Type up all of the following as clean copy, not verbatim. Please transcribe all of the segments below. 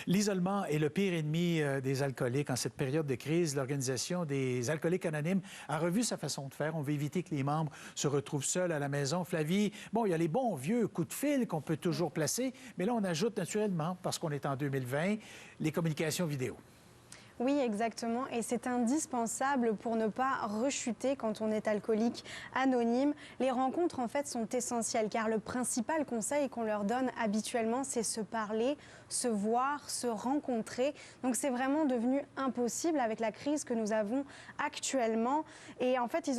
L'isolement est le pire ennemi des alcooliques. En cette période de crise, l'Organisation des alcooliques anonymes a revu sa façon de faire. On veut éviter que les membres se retrouvent seuls à la maison. Flavie, bon, il y a les bons vieux coups de fil qu'on peut toujours placer, mais là, on ajoute naturellement, parce qu'on est en 2020, les communications vidéo. Oui, exactement. Et c'est indispensable pour ne pas rechuter quand on est alcoolique anonyme. Les rencontres, en fait, sont essentielles car le principal conseil qu'on leur donne habituellement, c'est se parler, se voir, se rencontrer. Donc, c'est vraiment devenu impossible avec la crise que nous avons actuellement. Et en fait,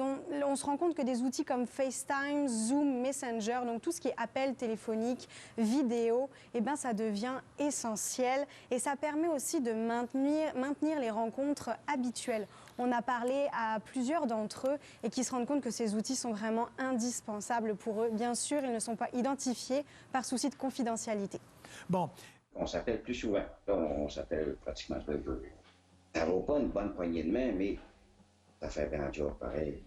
on se rend compte que des outils comme FaceTime, Zoom, Messenger, donc tout ce qui est appel téléphonique, vidéo, eh ben, ça devient essentiel. Et ça permet aussi de maintenir les rencontres habituelles. On a parlé à plusieurs d'entre eux et qui se rendent compte que ces outils sont vraiment indispensables pour eux. Bien sûr, ils ne sont pas identifiés par souci de confidentialité. Bon. On s'appelle plus souvent. Là, on s'appelle pratiquement tous les jours. Ça vaut pas une bonne poignée de main, mais ça fait bien un job pareil.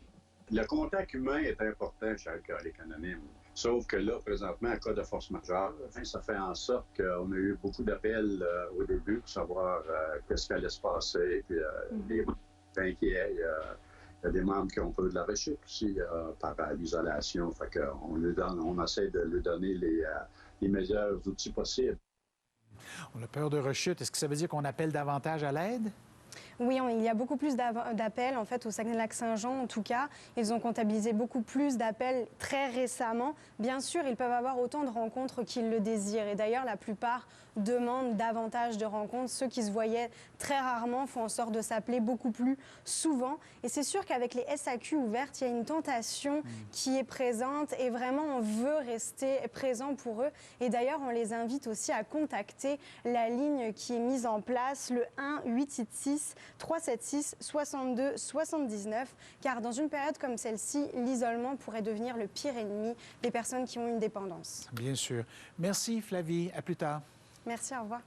Le contact humain est important chez Alcooliques Anonymes. Sauf que là, présentement, en cas de force majeure, ça fait en sorte qu'on a eu beaucoup d'appels au début pour savoir qu'est-ce qui allait se passer. Puis les membres sont inquiets. Il y a des membres qui ont peur de la rechute aussi par l'isolation. Fait on essaie de lui donner les meilleurs outils possibles. On a peur de rechute. Est-ce que ça veut dire qu'on appelle davantage à l'aide? Oui, il y a beaucoup plus d'appels, en fait, au Saguenay-Lac-Saint-Jean, en tout cas. Ils ont comptabilisé beaucoup plus d'appels très récemment. Bien sûr, ils peuvent avoir autant de rencontres qu'ils le désirent. Et d'ailleurs, la plupart demandent davantage de rencontres. Ceux qui se voyaient très rarement font en sorte de s'appeler beaucoup plus souvent. Et c'est sûr qu'avec les SAQ ouvertes, il y a une tentation qui est présente et vraiment, on veut rester présent pour eux. Et d'ailleurs, on les invite aussi à contacter la ligne qui est mise en place, le 1-866-376-62-79, car dans une période comme celle-ci, l'isolement pourrait devenir le pire ennemi des personnes qui ont une dépendance. Bien sûr. Merci Flavie. À plus tard. Merci, au revoir.